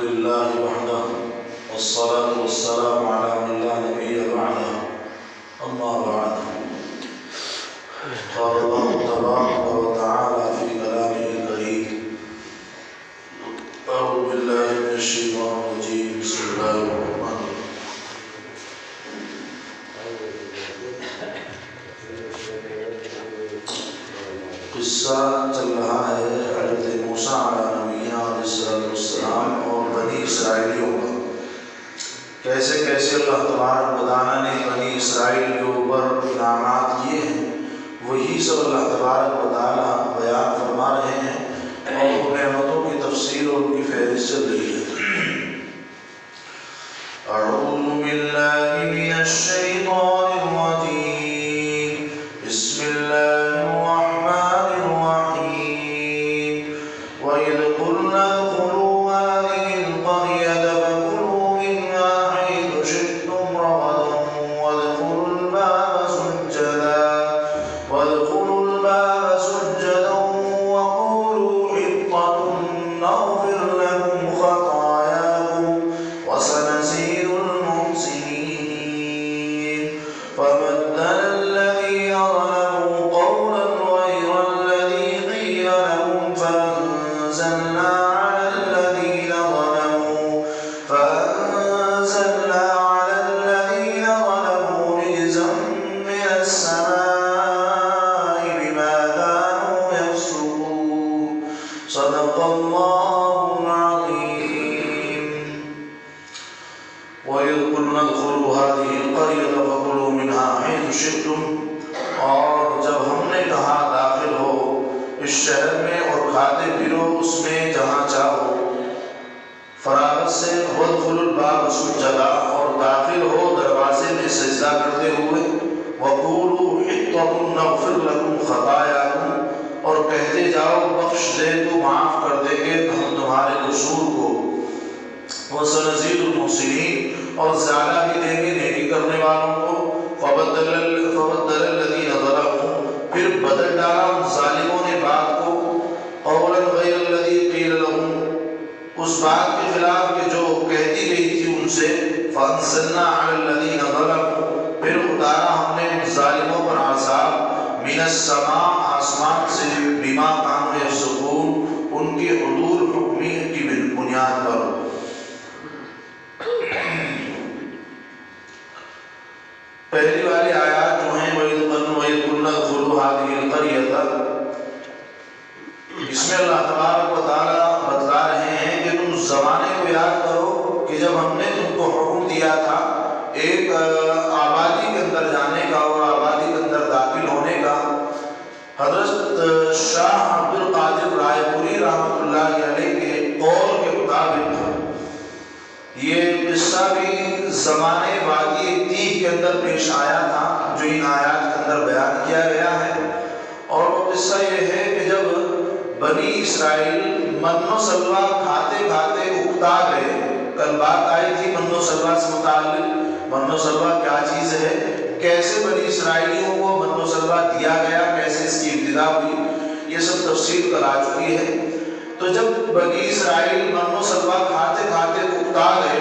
لله وحده والصلاة والسلام على من لا نبي بعده أما بعد قال الله تبارك وتعالى في كلامه الكريم أعوذ بالله من الشيطان الرجيم بسم الله الرحمن الرحيم قصہ چل رہا ہے حضرت موسیٰ علیہ السلام اور بنی اسرائیلیوں کا، کیسے کیسے اللہ تبارک و تعالیٰ نے بنی اسرائیل کے اوپر انعامات کیے ہیں، وہی سب اللہ تبارک و تعالیٰ بیان فرما رہے ہیں اور نعمتوں کی تفصیل اور ان کی فہرست چل رہی ہے۔ اعوذ باللہ من الشیطان الرجیم بسم اللہ الرحمن الرحیم وَإِذْ قُلْنَا ادْخُلُوا هَٰذِهِ الْقَرْيَةَ فَكُلُوا مِنْهَا حَيْثُ شِئْتُمْ رَغَدًا وَادْخُلُوا الْبَابَ سُجَّدًا وَقُولُوا حِطَّةٌ نَغْفِرْ لَكُمْ خَطَايَاكُمْ وَسَنَزِيدُ الْمُحْسِنِينَ فَبَدَّلَ الَّذِينَ ظَلَمُوا قَوْلًا غَيْرَ الَّذِي قِيلَ لَهُمْ فَأَنزَلْنَا عَلَى الَّذِينَ ظَلَمُوا رِجْزًا مِّنَ السَّمَاءِ بِمَا كَانُوا يَفْسُقُونَ صدق اللہ العظیم۔ وَإِذْ قُلْنَا ادْخُلُوا هَٰذِهِ الْقَرْيَةَ فَكُلُوا مِنْهَا حَيْثُ شِئْتُمْ، اور جب ہم نے کہا داخل ہو اس شہر میں اور کھاتے پھرو اس میں جہاں چاہو، فراغت سے وَادْخُلُوا الْبَابَ سُجَّدًا، اور داخل ہو دروازے میں سجدہ کرتے ہوئے، وَقُولُوا حِطَّةٌ نَغْفِرْ لَكُمْ خَطَايَاكُمْ، اور کہتے جاؤ بخش دے تو معاف کر دیں گے ہم تمہارے قصور کو، وَسَنَزِيدُ الْمُحْسِنِينَ، اور زیادہ بھی دیں گے نیکی کرنے والوں کو۔ فَبَدَّلَ الَّذِينَ ظَلَمُوا، پھر بدل ڈالا ان ظالموں نے بات کو، قَوْلًا غَيْرَ الَّذِي قِيلَ لَهُمْ، اس بات کے خلاف کہ جو کہتی گئی تھی ان سے، فَأَنزَلْنَا عَلَى الَّذِينَ ظَلَمُوا، پھر اتارا ہم نے ان ظالموں پر عذاب، مِنَ السَّمَاء، آسمان سے، بِمَا كَانُوا يَفْسُقُونَ، ان کی حدود حکمی کی بنیاد پر۔ پہلی والی آیات جو ہیں وَإِذْ قُلْنَا ادْخُلُوا هَٰذِهِ الْقَرْيَةَ، اس میں اللہ تبارک و تعالیٰ بتلا رہے ہیں کہ تم اس زمانے کو یاد کرو کہ جب ہم نے تم کو حکم دیا تھا ایک آبادی کے اندر جانے کا اور آبادی کے اندر داخل ہونے کا۔ حضرت شاہ عبد القادر رائے پوری رحمۃ اللہ علیہ کے قول کے مطابق یہ قصہ بھی زمانے وادی تیہ کے اندر پیش آیا تھا جو ان آیات کے اندر بیان کیا گیا ہے، اور وہ قصہ یہ ہے کہ جب بنی اسرائیل من و سلوہ کھاتے کھاتے اکتا گئے، کل بات آئی تھی من و سلوہ سے متعلق، من و سلوہ کیا چیز ہے، کیسے بنی اسرائیلیوں کو من و سلوہ دیا گیا، کیسے اس کی ابتدا ہوئی، یہ سب تفصیل کر آ چکی ہے۔ تو جب بنی اسرائیل من و سلوہ کھاتے کھاتے اکتا گئے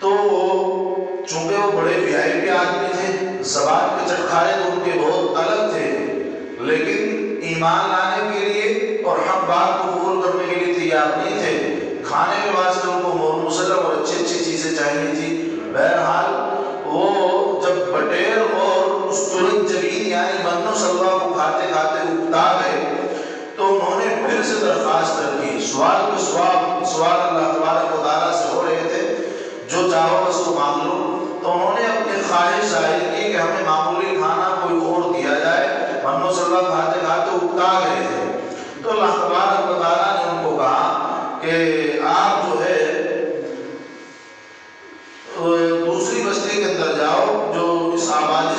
تو چونکہ وہ بڑے وی آئی پی آدمی تھے، زبان کے چٹکھارے تو ان کے بہت الگ تھے، لیکن ایمان لانے کے لیے اور حق بات کو قبول کرنے کے لیے تیار نہیں تھے۔ کھانے کے واسطے ان کو مور مسلم اور اچھی اچھی چیزیں چاہیے تھی۔ بہرحال وہ جب بٹیر اور اس ترنت جبین یعنی من و سلوہ کو کھاتے کھاتے اکتا گئے تو انہوں نے پھر سے درخواست کر دی، سوال کے سوال اللہ تبارک و تعالیٰ سے ہو رہے تھے، جو چاہو بس تو مانگ لو۔ تو انہوں نے اپنی خواہش ظاہر کی کہ ہمیں معمولی کھانا کوئی اور دیا جائے، من و سلوہ کھاتے کھاتے اکتا گئے تھے۔ تو اللہ تبارک و تعالیٰ نے ان کو کہا کہ آپ جو ہے دوسری بستی کے اندر جاؤ، جو اس آبادی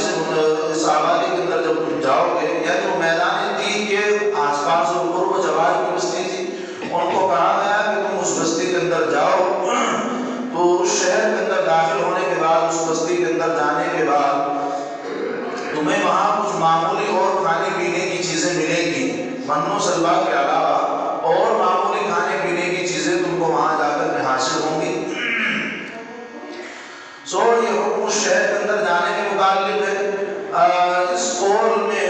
کے اندر جب تم جاؤ گے، یعنی وہ میدان تیہ کے آس پاس اور قرب و جوار کی بستی تھی، ان کو کہا گیا کہ تم اس بستی کے اندر جاؤ، تو اس شہر کے اندر داخل ہونے کے بعد، اس بستی کے اندر جانے کے بعد تمہیں وہاں کچھ معمولی اور کھانے پینے کی چیزیں ملیں گی من و سلوہ کے علاوہ، اور معمولی کھانے پینے کی چیزیں تم کو وہاں جا کر کے حاصل ہوں گی۔ یہ حکم اس شہر کے اندر جانے کے متعلق ہے۔ اس قول میں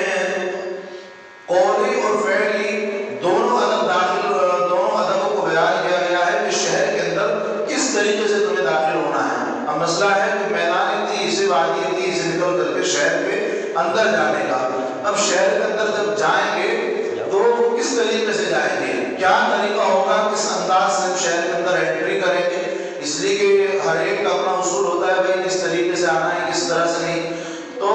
قولی اور فعلی دونوں ادبوں کو بیان کیا گیا ہے کہ شہر کے اندر کس طریقے سے تمہیں داخل ہونا ہے۔ اب مسئلہ ہے کہ میدان اتنی سے وادی اتنی سے نکل کر کے شہر کے اندر جانے کا۔ اب شہر کے اندر جب جائیں گے تو کس طریقے سے جائیں گے، کیا طریقہ ہوگا، کس انداز سے شہر کے اندر انٹری کریں گے، اس لیے کہ ہر ایک کا اپنا اصول ہوتا ہے بھائی کس طریقے سے آنا ہے کس طرح سے نہیں۔ تو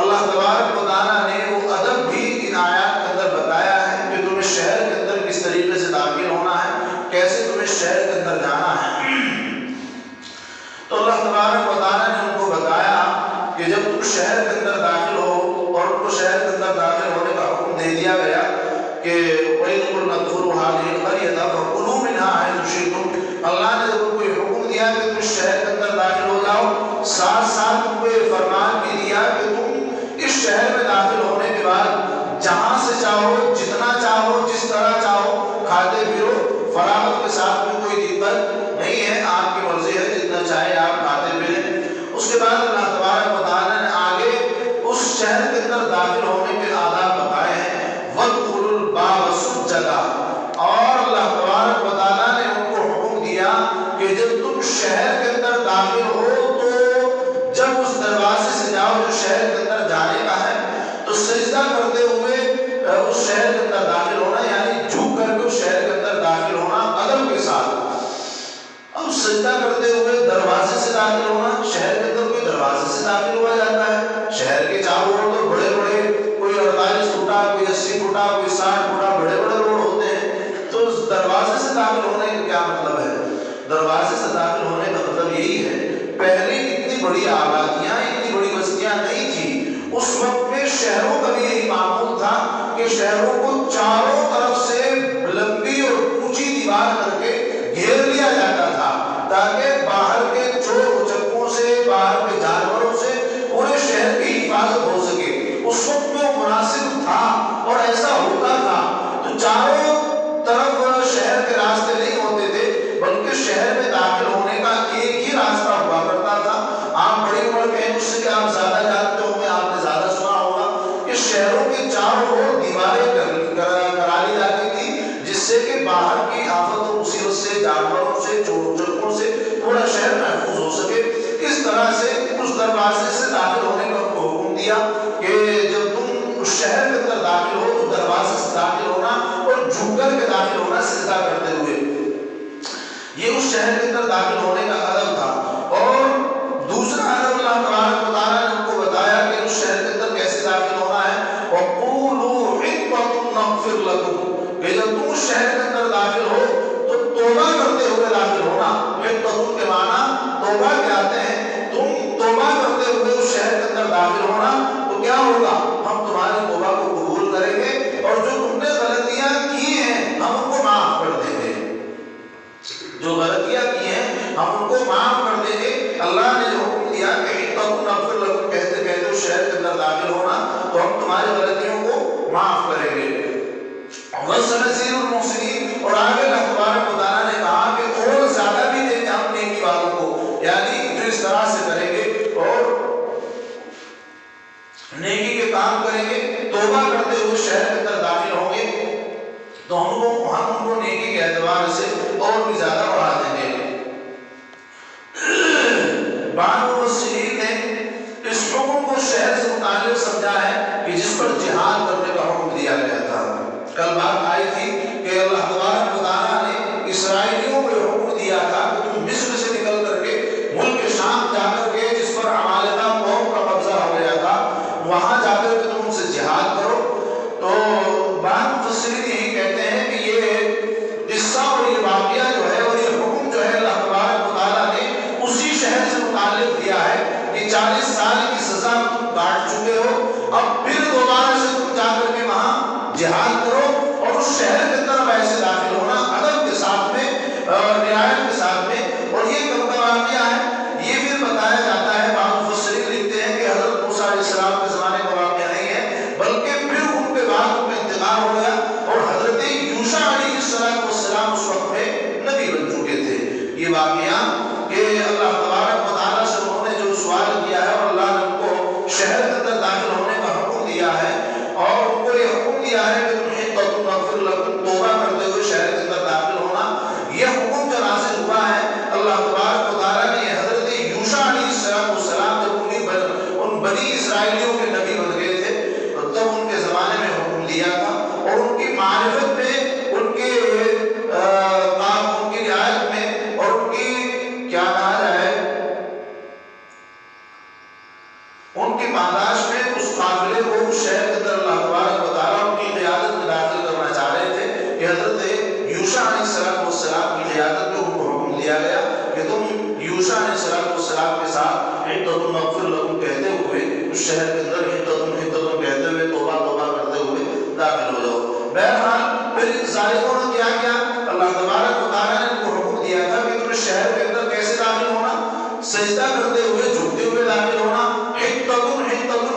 اللہ تبارک و تعالیٰ نے وہ ادب بھی ان آیات کے اندر بتایا ہے کہ تمہیں شہر کے اندر کس طریقے سے داخل ہونا ہے، کیسے تمہیں شہر کے اندر جانا ہے۔ تو اللہ تبارک و تعالیٰ نے ان کو بتایا کہ جب تم شہر کے اندر داخل ہو اور ان کو شہر کے اندر داخل ہونے کا حکم دے دیا گیا کہ وَإِذْ قُلْنَا ادْخُلُوا هَٰذِهِ الْقَرْيَةَ فَكُلُوا مِنْهَا حَيْثُ شِئْتُمْ، اللہ نے جب ان کو یہ حکم دیا کہ تم شہر کے اندر داخل ہو جاؤ، ساتھ ساتھ تم کو یہ فرمان بھی دیا کہ تم اس شہر میں داخل ہونے کے بعد جہاں سے چاہو، جتنا چاہو، جس طرح چاہو کھاتے پیو، فراغت کے ساتھ میں کوئی دقت نہیں ہے، آپ کی مرضی ہے جتنا چاہے آپ کھاتے پی لیں۔ اس کے بعد اللہ تبارک و تعالیٰ نے آگے اس شہر کے اندر داخل ہونے کے آداب بتائے ہیں، وَادْخُلُوا الْبَابَ سُجَّدًا، اور اللہ تبارک و تعالیٰ نے ان کو حکم دیا کہ جب تم شہر کے اندر داخل ہو تو جب اس دروازے سے جاؤ جو شہر کے اندر جانے کا ہے تو سجدہ کرتے ہوئے اس شہر کے اندر داخل ہونا، یعنی جھک کر کے اس شہر کے اندر داخل ہونا ادب کے ساتھ۔ اب سجدہ کرتے ہوئے دروازے سے داخل ہونا، شہر کے اندر کوئی دروازے سے داخل ہوا جاتا ہے، شہر کے چاروں اور تو بڑے بڑے کوئی 48 فٹا، کوئی 80 فٹا، کوئی 60 فٹا بڑے بڑے روڈ ہوتے ہیں، تو اس دروازے سے داخل ہونے کا کیا مطلب ہے؟ دروازے سے داخل ہونے کا مطلب یہی ہے، پہلے اتنی بڑی آبادیاں، اتنی بڑی بستیاں نہیں تھی، اس وقت میں شہروں کا بھی یہی معمول تھا کہ شہروں کو چاروں طرف سے لمبی اور اونچی دیوار کر کے گھیر لیا جاتا تھا تاکہ باہر کے چور اچکوں سے، باہر کے جانوروں سے پورے شہر کی حفاظت ہو سکے۔ اس وقت میں وہ مناسب تھا اور ایسا ہوتا تھا، تو چاروں طرف شہر کے راستے نہیں ہوتے تھے بلکہ شہر میں داخل ہونے کا ایک ہی راستہ ہوا کرتا تھا۔ آپ بڑی عمر کے ہیں، اس سے کہ آپ زیادہ جانتے ہوں گے، آپ نے زیادہ سنا ہوگا کہ شہروں کے چاروں اور دیواریں کرا لی جاتی تھی جس سے کہ باہر کی آفت و مصیبت سے، جانوروں سے، چور چکوں سے پورا شہر محفوظ ہو سکے۔ اس طرح سے اس دروازے سے داخل ہونے کا حکم دیا کہ جب تم اس شہر کے اندر داخل ہو تو دروازے سے داخل ہونا اور جھک کر کے داخل ہونا سجدہ کرتے ہوئے، یہ اس شہر کے اندر داخل ہونے کا ادب تھا۔ اور دوسرا ادب اللہ تبارک و تعالیٰ نے ان کو بتایا کہ اس شہر کے اندر کیسے داخل ہونا ہے، وَقُولُوا حِطَّةٌ نَغْفِرْ لَكُمْ، کہ جب تم اس شہر کے اندر داخل ہو تو توبہ کرتے ہوئے داخل ہونا۔ حِطَّةٌ کے معنی توبہ کے آتے ہیں، تم توبہ کرتے ہوئے اس شہر کے اندر داخل ہونا تو کیا ہوگا، ہم تمہاری توبہ کو قبول کریں گے اور جو تم نے غلطیاں کی ہیں ہم ان کو معاف کر دیں گے، جو غلطیاں کی ہیں ہم ان کو معاف کر دیں گے۔ اللہ نے جو حکم دیا کہ حِطَّةٌ نَغْفِرْ لَكُمْ، کہتے کہتے اس شہر کے اندر داخل ہونا تو ہم تمہاری غلطیوں کو معاف کریں گے۔ وَسَنَزِيدُ الْمُحْسِنِينَ، اور آگے اللہ تبارک و تعالیٰ نے کہا کہ اور زیادہ بھی دیں گے ہم نیکی والوں کو، یعنی جو اس طرح سے کریں گے اور نیکی کے کام کریں گے، توبہ کرتے ہوئے شہر کے اندر داخل ہوں گے تو ہم ان کو نیکی کے اعتبار سے اور بھی زیادہ بڑھا دیں گے۔ بعض مفسرین نے اس حکم کو شہر سے متعلق سمجھا ہے کہ جس پر جہاد کرنے کا حکم دیا گیا تھا۔ کل بات آئی تھی کہ اللہ تبارک و تعالیٰ نے اسرائیلیوں کو یہ حکم دیا تھا کہ تم مصر سے نکل کر کے ملک شام جا کر کے، جس پر عمالقہ قوم کا قبضہ ہو گیا تھا، وہاں جا کر کے تم ان سے جہاد کرو۔ تو بعض مفسرین یہی کہتے ہیں کہ یہ قصہ اور یہ واقعہ جو ہے اور یہ حکم جو ہے اللہ تبارک و تعالیٰ نے اسی شہر سے متعلق دیا ہے کہ 40 سال کی سزا تم کاٹ چکے ہو، اب پھر دوبارہ سے تم جا کر کے وہاں جہاد کرو اور اس شہر کے اندر ویسے داخل ہونا ادب کے ساتھ میں، رعایت کے ساتھ میں۔ اور یہ کب کا واقعہ ہے، یہ پھر بتایا جاتا ہے، بعض مفسرین لکھتے ہیں کہ حضرت موسیٰ علیہ السلام کے زمانے کا واقعہ نہیں ہے بلکہ پھر ان کے بعد ان کا انتقال ہو گیا اور حضرت یوشع علیہ دیا ہے کہ تم حطۃ نغفر لکم توبہ کرتے ہوئے شہر کے اندر داخل ہونا. یہ حکم جو نازل ہوا ہے اللہ تبارک و تعالیٰ نے حضرت یوشع علیہ السلام جب ان بنی اسرائیلیوں کے نبی بن گئے تھے تب ان کے زمانے میں حکم دیا تھا، اور ان کی معرفت میں، ان کے ان کی رعایت میں، اور ان کی کیا کہا جائے، ان کی پاداش میں اس قافلے کو اس شہر کے اندر اللہ تبارک و تعالیٰ ان کی قیادت میں داخل کرنا چاہ رہے تھے کہ حضرت یوشع علیہ السلام کی قیادت میں ان کو حکم دیا گیا کہ تم یوشع علیہ السلام کے ساتھ حطۃ نغفر لکم کہتے ہوئے اس شہر کے اندر حطۃ کہتے ہوئے توبہ کرتے ہوئے داخل ہو جاؤ. بہرحال پھر ان ظالموں نے کیا کیا؟ اللہ تبارک و تعالیٰ نے ان کو حکم دیا تھا کہ تم اس شہر کے اندر کیسے داخل ہونا؟ سجدہ کرتے ہوئے، جھکتے ہوئے داخل ہونا. حطۃ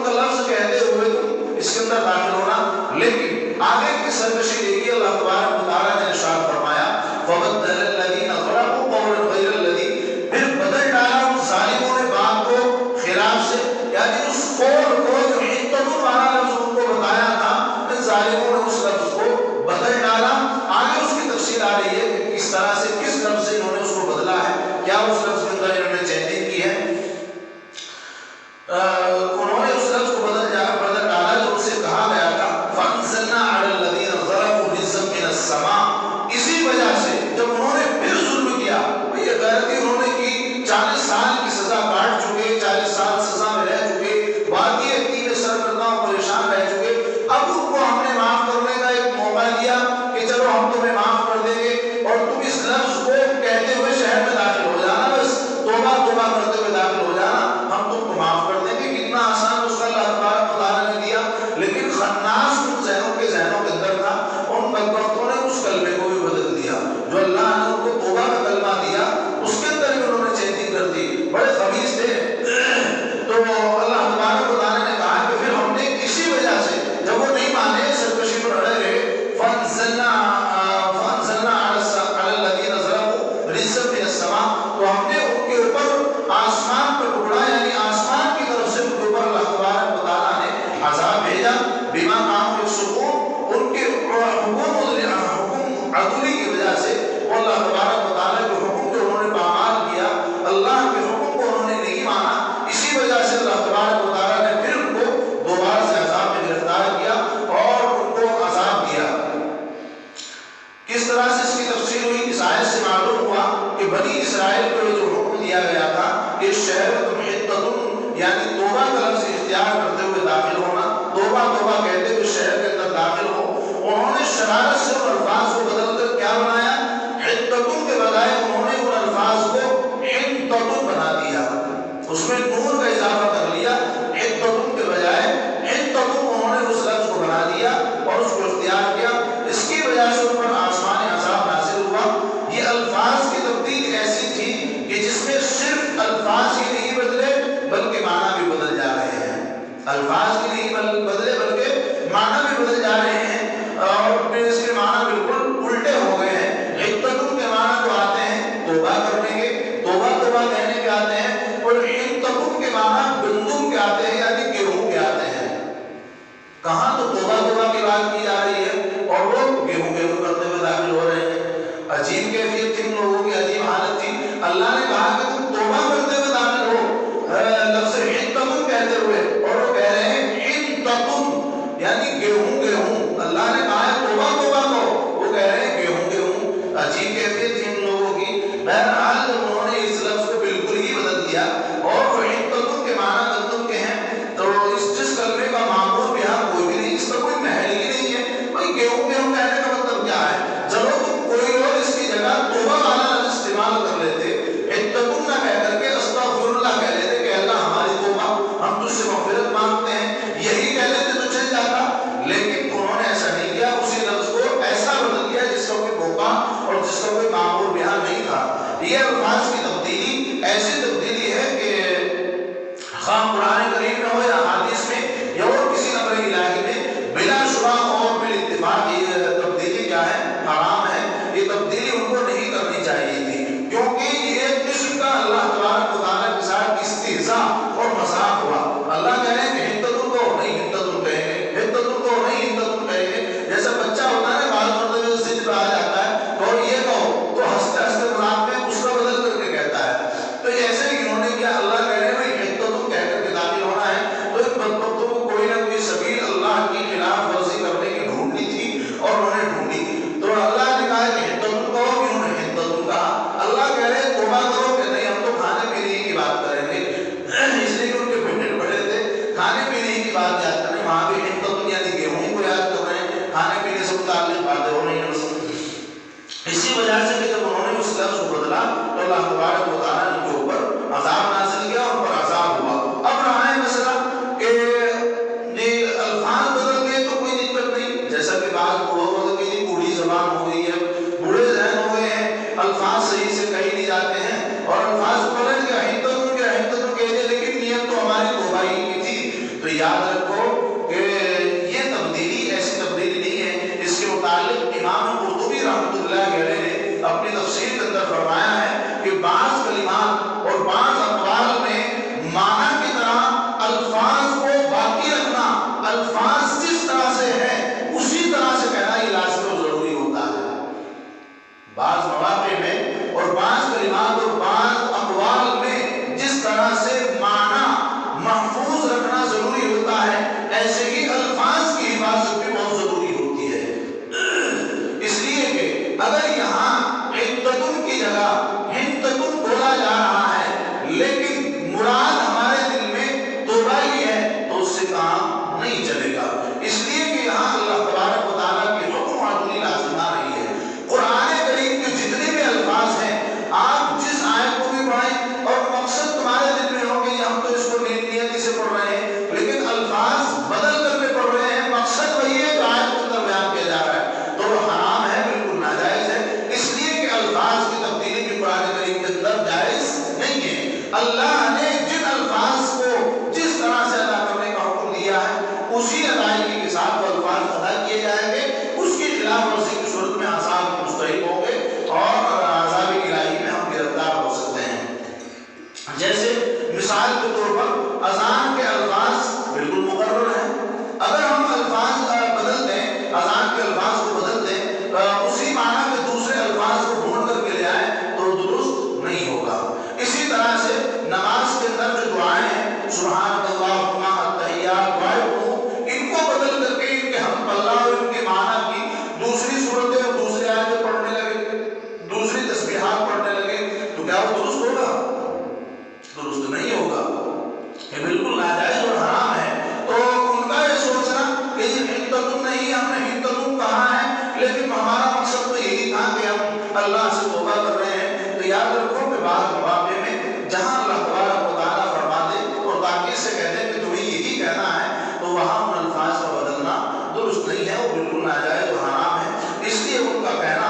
کا لفظ کہتے ہوئے تم اس کے اندر داخل ہونا. لیکن آگے کی سرکشی دیکھیے، اللہ تبارک و تعالیٰ نے ارشاد فرمایا فَبَدَّلَ الَّذِينَ ظَلَمُوا قَوْلًا غَيْرَ الَّذِي، پھر بدل ڈالا ان ظالموں نے بات کو خلاف سے، یعنی اس قول کو جو حطۃ والا لفظ ان کو بتایا تھا، ان ظالموں نے اس لفظ کو بدل ڈالا. آگے اس کی تفصیل آ رہی ہے کہ کس طرح سے، کس لفظ سے انہوں نے اس کو بدلا ہے، کیا اس لفظ کے اندر انہوں نے چینجنگ کی ہے. انہوں نے اس لفظ کو بدل ڈالا جو ان سے کہا گیا تھا فَأَنزَلْنَا عَلَى الَّذِينَ ظَلَمُوا رِجْزًا مِّنَ السَّمَاءِ. اسی وجہ سے جب انہوں نے پھر ظلم کیا، یہ غیرتی انہوں نے کی، 40 سال کی سزا کاٹ چکے، 40 سال سزا میں رہ چکے، باقی اتنی سرکردہ پریشان رہ چکے. اب ان کو ہم نے معاف کرنے کا ایک موقع دیا کہ چلو ہم تمہیں معاف کر دیں گے اور تم اس لفظ کو کہتے ہوئے شہر میں داخل ہو جانا، بس توبہ کرتے ہوئے داخل ہو جانا، ہم تم کو معاف کر دیں گے. کتنا آسان اس کا اللہ تبارک و تعالیٰ نے دیا. لیکن خناس ان ذہنوں کے اندر تھا، ان بدبختوں نے اس کلمے کو بھی بدل دیا جو اللہ نے ان کو توبہ کا کلمہ دیا، اس کے اندر بھی انہوں نے چینجنگ کر دی. بڑے خبیث تھے. تو اللہ تبارک و تعالیٰ نے کہا کہ پھر ہم نے اسی وجہ سے جب وہ نہیں مانے، سرکشی پر اڑے رہے، فَأَنزَلْنَا عَلَى الَّذِينَ ظَلَمُوا رِجْزًا مِّنَ السَّمَاءِ، تو ہم نے ان کے اوپر آسمان کا ٹکڑا، یعنی آسمان کی طرف سے ان کے اوپر اللہ تبارک و تعالیٰ نے عذاب بھیجا. بما كانوا يفسقون، ان کے حکم عدولی کی وجہ سے وہ اللہ تبارک و تعالیٰ کے حکم کو انہوں نے پامال کیا، اللہ کے حکم کو انہوں نے نہیں مانا. اسی وجہ سے اللہ تبارک و تعالیٰ نے پھر ان کو دوبارہ سے عذاب میں گرفتار کیا اور ان کو عذاب دیا. کس طرح سے اس کی تفصیل ہوئی؟ اس آیت سے معلوم ہوا کہ بنی اسرائیل کو جو حکم دیا گیا تھا کہ شہر میں تم حطۃ، یعنی توبہ کا لفظ اختیار کرتے ہوئے داخل ہونا، توبہ کہتے ہوئے شہر کے اندر داخل ہو. انہوں نے شرارت سے ان الفاظ کو بدل کر کیا بنایا؟ حطۃ کے بجائے انہوں نے ان الفاظ کو حنطۃ بنا دیا، اس میں نون کا اضافہ کر لیا. حطۃ کے بجائے حنطۃ انہوں نے اس لفظ کو بنا دیا اور اس کو اختیار کیا. اس کی وجہ سے ان پر آسمانی عذاب نازل ہوا. یہ الفاظ کی تبدیل ایسی تھی کہ جس میں صرف الفاظ ہی نہیں بدلے بلکہ معنی بھی بدل جا رہے ہیں. الفاظ ہی نہیں بدلے بلکہ معنی بھی بدل جا رہے ہیں، اور پھر اس کے معنی بالکل الٹے ہو گئے ہیں. حطۃ کے معنی جو آتے ہیں توبہ کرنے کے، توبہ کہنے کے آتے ہیں، اور حنطۃ کے معنی گندم کے آتے ہیں، یعنی گیہوں کے آتے ہیں. کہاں تو توبہ کی بات کی جا رہی ہے اور وہ گیہوں کرتے ہوئے داخل ہو رہے ہیں. عجیب کیفیت تھی ان لوگوں کی، عجیب حالت تھی. اللہ نے کہا کہ تم توبہ کرتے ہوئے داخل ہو، لفظ حنطۃ کہتے ہوئے، اور وہ کہہ رہے ہیں حنطۃ یعنی گیہوں. اللہ نے کہا ہے توبہ کرو، وہ کہہ رہے ہیں گیہوں. عجیب کیفیت تھی ان لوگوں کی. بہرحال جب انہوں نے اس لفظ کو بالکل ہی بدل دیا اور وہ حنطۃ کے معنی گندم کے ہیں، تو جس کلمے کا معمول بھی یہاں کوئی بھی نہیں، اس کا کوئی محل ہی نہیں ہے. بھائی گیہوں کہنے کا مطلب کیا ہے؟ چلو تم کوئی اور اس کی جگہ توبہ والا لفظ استعمال کر لیتے، حنطۃ نہ کہہ کر کے استغفر اللہ کہہ لیتے کہ اللہ ہماری توبہ، ہم تجھ سے مغفرت مانگتے ہیں، یہی کہہ لیتے تو چل جاتا. لیکن انہوں نے ایسا نہیں کیا، اسی لفظ کو ایسا بدل دیا جس کا کوئی موقع اور جس کا کوئی معمول بیان نہیں تھا. یہ اس لفظ کو بدلا تو اللہ تبارک و تعالیٰ نے ان کے اوپر عذاب نازل کیا، ان پر عذاب ہوا۔ اب رہا ہے مسئلہ کہ الفاظ بدل گئے تو کوئی دقت نہیں، جیسا کہ بعض بوڑھوں کی بوڑھی زبان ہو گئی ہے، بوڑھے ذہن ہو گئے ہیں، الفاظ صحیح سے کہی نہیں جاتے ہیں اور الفاظ پلٹ کے حدتوں کہتے ہیں، لیکن نیت تو ہماری توبہ ہی کی تھی۔ تو یاد رکھو کہ یہ تبدیلی ایسی تبدیلی نہیں ہے۔ اس کے متعلق امام قرطبی رحمۃ اللہ علیہ نے اپنی تفسیر کے اندر فرمایا ہے کہ بعض کلمات اور بعض اقوال میں معنی کی طرح الفاظ کو باقی رکھنا، الفاظ جس طرح سے ہے اسی طرح سے کہنا یہ لازم و ضروری ہوتا ہے۔ بعض مواقع میں اور بعض کلمات اور بعض اقوال میں جس طرح سے معنی محفوظ رکھنا ضروری ہوتا ہے، ایسے ہی الفاظ کی حفاظت بھی بہت ضروری ہوتی ہے۔ اس لیے کہ اگر یہاں عدتن کی جگہ حدتن بولا جا رہا ہے لیکن مراد ہمارے دل میں توبہ ہی ہے تو اس سے کام نہیں چلے گا۔ اس لیے کہ یہاں اللہ تبارک و تعالیٰ کی حکم معدولی لازم آ رہی ہے۔ قرآن کریم کے جتنے بھی الفاظ ہیں، آپ جس آیت کو بھی پڑھیں اور مقصد تمہارے دل میں ہو کہ ہم تو اس کو نیتی سے پڑھ رہے ہیں لیکن الفاظ بدل کر کے پڑھ رہے ہیں، مقصد وہی ہے جو آیت کے اندر بیان کیا جا رہا ہے، تو وہ حرام ہے، بالکل ناجائز ہے۔ اس لیے کہ الفاظ کی تبدیلی بھی قرآن کریم کے اندر جائز نہیں ہے۔ اللہ نے جن الفاظ کو جس طرح سے ادا کرنے کا حکم دیا ہے اسی ادائیگی کے ساتھ وہ الفاظ ادا کیے جائیں گے۔ اس کی خلاف ورزی کی صورت میں عذاب کے مستحق ہوں گے اور عذاب الہی میں ہم گرفتار ہو سکتے ہیں۔ جیسے مثال کے طور پر اذان کے الفاظ بالکل مقرر ہیں، اگر ہم الفاظ بدل دیں، اذان کے الفاظ کو بدل دیں، اسی معنی میں دوسرے الفاظ کو ڈھونڈ کر کے لے آئیں تو درست نہیں ہوگا۔ اسی طرح سے نماز کے اندر جو دعائیں ہیں، سبحانک اللہم التحیات دعائیں، ان کو بدل کر کے ان کے ہم پلہ اور ان کے معنی کی دوسری صورتیں اور دوسری آیتیں پڑھنے لگے، دوسری تسبیحات پڑھنے لگے تو کیا وہ درست ہوگا؟ درست نہیں ہوگا، یہ بالکل ناجائز اور حرام ہے۔ تو ان کا یہ سوچنا کہ یہ حدتن نہیں، ہم نے حدتن کہا ہے لیکن ہمارا مقصد تو یہی تھا کہ ہم اللہ سے توبہ کر رہے ہیں، تو یاد رکھو کہ بعض مواقع میں جہاں اللہ تبارک و تعالیٰ فرما دے اور تاکید سے کہہ دے کہ تمہیں یہی کہنا ہے تو وہاں ان الفاظ کا بدلنا درست نہیں ہے، وہ بالکل ناجائز اور حرام ہے۔ اس لیے ان کا کہنا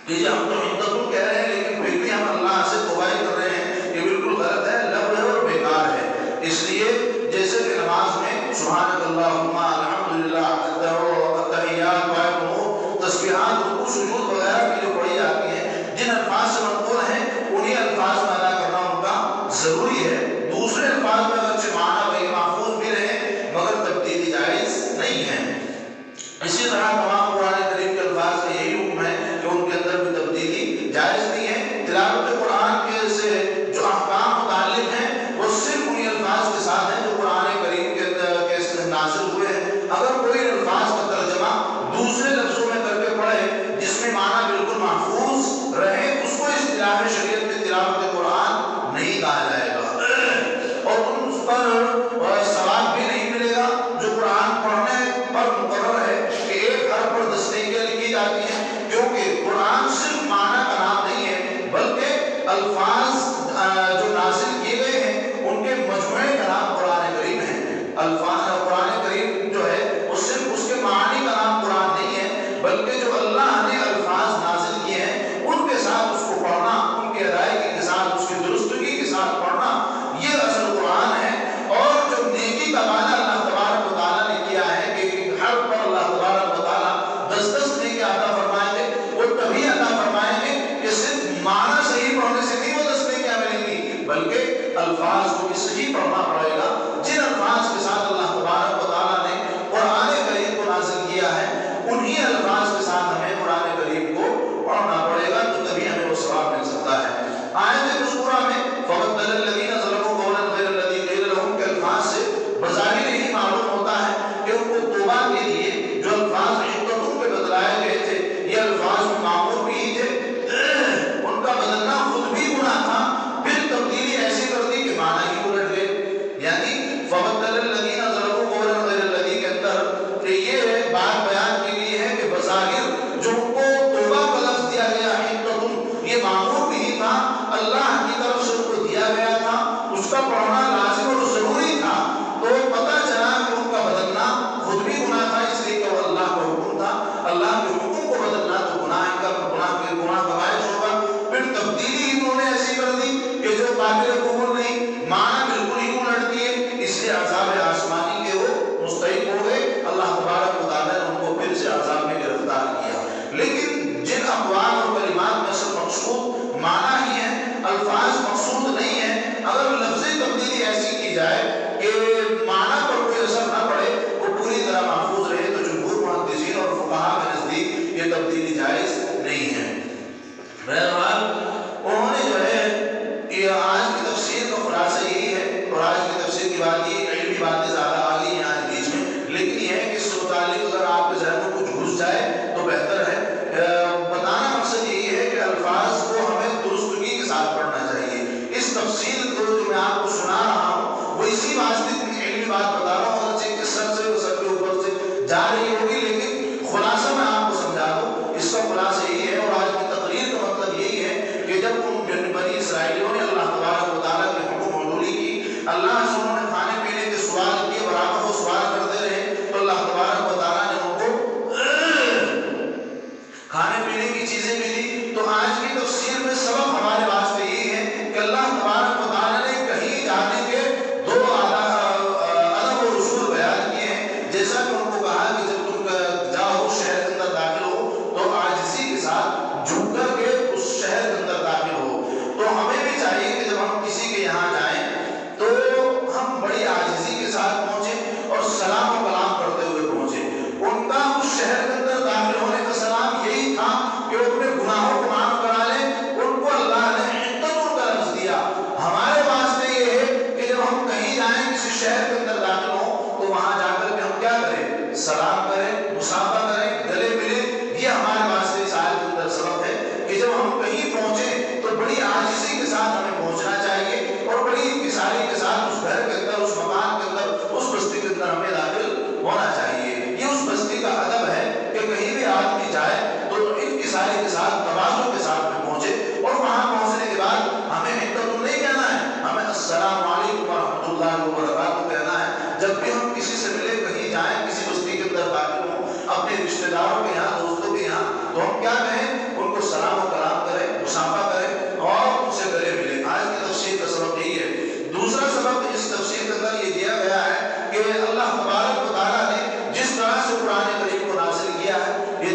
کہ ہم تو حدتن کہہ رہے ہیں لیکن پھر بھی ہم اللہ سے توبہ کر رہے ہیں، یہ بالکل غلط ہے، لغو ہے اور بیکار ہے۔ اس لیے جیسے کہ نماز میں سبحانک اللہم الحمدللہ التحیات تسبیحات رکوع سجود وغیرہ کی جو پڑھی جاتی ہیں، جن الفاظ سے منقول ہیں انہی الفاظ میں ادا کرنا ان کا ضروری ہے۔ دوسرے الفاظ میں اگرچہ معنی وہی محفوظ بھی رہے مگر تبدیلی جائز نہیں ہے۔ اسی طرح تمام قرآن کریم کے الفاظ کا یہی حکم ہے کہ ان کے اندر بھی تبدیلی جائز نہیں ہے۔ تلاوت قرآن کے سے جو احکام متعلق ہیں وہ صرف انہی الفاظ کے ساتھ ہیں جو قرآن کریم کے نازل ہوئے ہیں۔ اگر کوئی الفاظ کا ترجمہ دوسرے لفظوں میں کر کے پڑھے جس میں معنی بالکل محفوظ رہے، اس کو اصطلاح شریعت میں تلاوت قرآن نہیں کہا جائے گا اور اس پر ثواب بھی نہیں ملے گا جو قرآن پڑھنے پر مقرر ہے کہ ایک حرف پر 10 نیکیاں لکھی جاتی ہیں، کیونکہ قرآن صرف معنی کا نام نہیں ہے بلکہ الفاظ جو نازل کیے گئے ہیں ان کے مجموعے کا نام قرآن کریم ہے۔ الفاظ قرآن کریم جو ہے وہ صرف اس کے معنی کا نام قرآن نہیں ہے بلکہ جو اللہ نے الفاظ نازل کیے ہیں ان کے ساتھ اس کو پڑھنا، ان کی ادائیگی کے ساتھ، اس کی درستگی کے ساتھ پڑھنا، یہ اصل قرآن ہے۔ اور جو نیکی کا وعدہ اللہ تبارک و تعالیٰ نے کیا ہے کہ ہر پر اللہ تبارک و تعالیٰ 10 نیکی عطا فرمائیں گے، وہ تبھی عطا فرمائیں گے کہ صرف معنی صحیح پڑھنے سے نہیں وہ 10 نیکیاں ملیں گی بلکہ الفاظ کو بھی صحیح پڑھنا پڑے گا۔ جن الفاظ کے ساتھ اللہ تبارک و تعالیٰ نے قرآن کریم کو نازل کیا ہے انہی الفاظ کے ساتھ ہمیں قرآن کریم کو پڑھنا پڑے گا تو تبھی ہمیں وہ ثواب مل سکتا ہے۔ آیت مذکورہ میں فَبَدَّلَ الَّذِينَ ظَلَمُوا قَوْلًا غَيْرَ الَّذِي قِيلَ لَهُمْ کے الفاظ سے بظاہر ہی معلوم ہوتا ہے کہ ان کو توبہ کے لیے جو الفاظ حدتن پہ بدلائے گئے تھے یہ الفاظ معمول بھی تھے، ان کا بدلنا خود بھی گناہ تھا، پھر تبدیلی ایسی کر دی کہ معنی ہی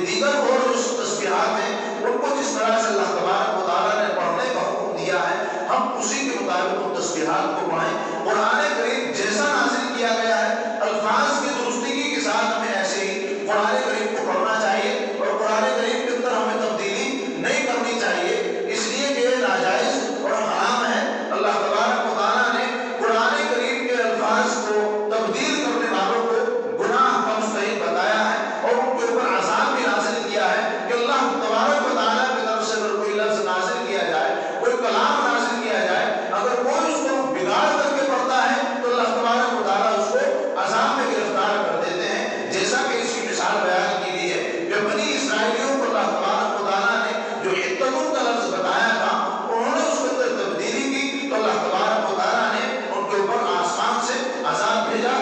کہ دیگر اور جو تسبیحات ہیں ان کو جس طرح سے اللہ تبارک و تعالیٰ نے پڑھنے کا حکم دیا ہے ہم اسی کے مطابق ان تسبیحات کو پڑھیں۔ قرآن کریم جیسا نازل کیا گیا ہے الفاظ کی درستگی کے ساتھ ہمیں ایسے ہی قرآن کریم کو پڑھنا چاہیے اور قرآن کریم کے اندر ہمیں تبدیلی نہیں کرنی چاہیے، اس لیے کہ یہ ناجائز اور حرام ہے۔ اللہ تبارک و تعالیٰ نے قرآن کریم کے الفاظ کو تبدیل کرنے والوں کو گناہ کا مستحق بتایا ہے اور ان کے اوپر عذاب بھی نازل کیا ہے کہ اللہ تبارک و تعالیٰ کی طرف سے اگر کوئی لفظ نازل کیا جائے، کوئی کلام نازل کیا جائے، اگر کوئی اس کو بگاڑ کر کے پڑھتا ہے تو اللہ تبارک و تعالیٰ اس کو عذاب میں گرفتار کر دیتے ہیں، جیسا کہ اس کی مثال بیان کی گئی ہے کہ بنی اسرائیلیوں کو اللہ تبارک و تعالیٰ نے جو حتتون کا لفظ بتایا تھا انہوں نے اس کے اندر تبدیلی کی تو اللہ تبارک و تعالیٰ نے ان کے اوپر آسمان سے عذاب بھیجا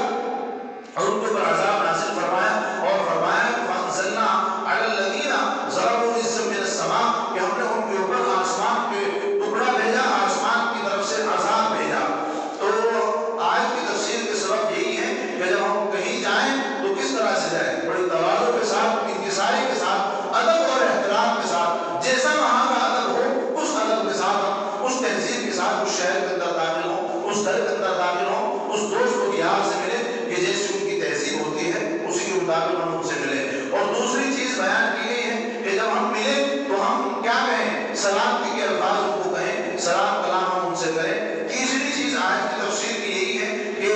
اور ان کے اوپر عذاب نازل فرمایا اور فرمایا فانزلنا علی الذین ضربوا رجزا من السماء کہ ہم نے ان کے اوپر آسمان کے ٹکڑا بھیجا، آسمان کی طرف سے عذاب بھیجا۔ تو آج کی تفسیر کے سبب یہی ہے کہ جب ہم کہیں جائیں تو کس طرح سے جائیں، بڑی تواضع کے ساتھ، انکساری کے ساتھ، ادب اور احترام کے ساتھ، جیسا وہاں کا ادب ہو اس ادب کے ساتھ ہم اس تہذیب کے ساتھ اس شہر کے اندر داخل ہوں، اس گھر کے اندر داخل ہوں، اس دوست کو یار سے ملے کہ جیسی ان کی تہذیب ہوتی ہے اسی کے مطابق ہم ان سے ملیں۔ اور دوسری چیز بیان کی گئی ہے کہ جب ہم ملیں تو ہم کیا کہیں، سلام کے الفاظ ان کو کہیں، سلام کلام ہم ان سے کریں۔ تیسری چیز آج کی تفسیر کی یہی ہے کہ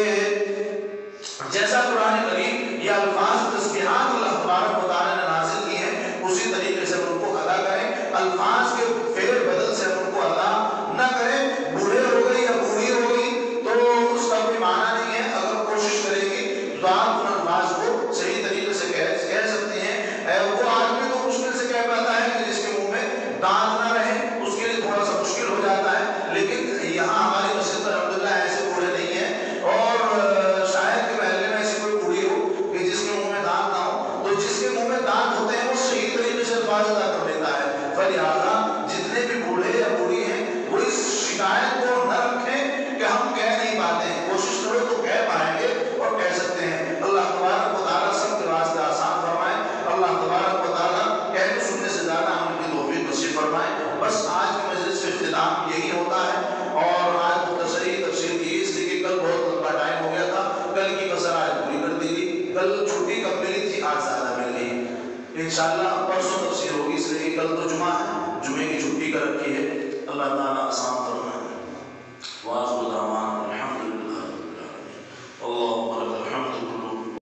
جیسا قرآن کریم یہ الفاظ تسبیحات اللہ تبارک و تعالیٰ نے نازل کی ہیں اسی طریقے سے ان کو ادا کریں، الفاظ کے فعل بدل سے ان کو ادا نہ کریں۔ بوڑھے ہو گئی یا بوڑھی ہو گئی تو اس کا کوئی معنی نہیں ہے، اگر کوشش کرے گی تو آپ ان الفاظ کو صحیح طریقے سے کہہ سکتے ہیں۔ وہ آدمی تو مشکل سے کہہ پاتا ہے کہ جس کے منہ میں دانت نہ رہے، اس کے لیے تھوڑا سا مشکل ہو جاتا ہے، لیکن یہاں ہماری مسجد میں الحمدللہ ایسے بوڑھے نہیں ہیں اور شاید کہ محلے میں ایسی کوئی بوڑھی ہو کہ جس کے منہ میں دانت نہ ہو، تو جس کے منہ میں دانت ہوتے ہیں وہ صحیح طریقے سے الفاظ ادا کر لیتا ہے۔ فلہٰذا جتنے بھی بوڑھے یا بوڑھی ہیں وہ اس شکایت کو نہ رکھیں کہ ہم کہہ نہیں پاتے ہیں، کوشش کرو تو کہہ پائیں گے اور کہہ سکتے ہیں۔ اللہ تبارک و تعالیٰ سب کے واسطے آسان فرمائے، اللہ تبارک و تعالیٰ کہنے سننے سے زیادہ ہم کی توفیق نصیب فرمائے۔ بس آج کی مجلس کا اختتام یہی ہوتا ہے اور آج مختصری تفسیر کی اس لیے کہ کل بہت لمبا ٹائم ہو گیا تھا، کل کی کسر آج پوری کر دی گئی، کل چھٹی کم ملی تھی آج زیادہ مل گئی۔ انشاءاللہ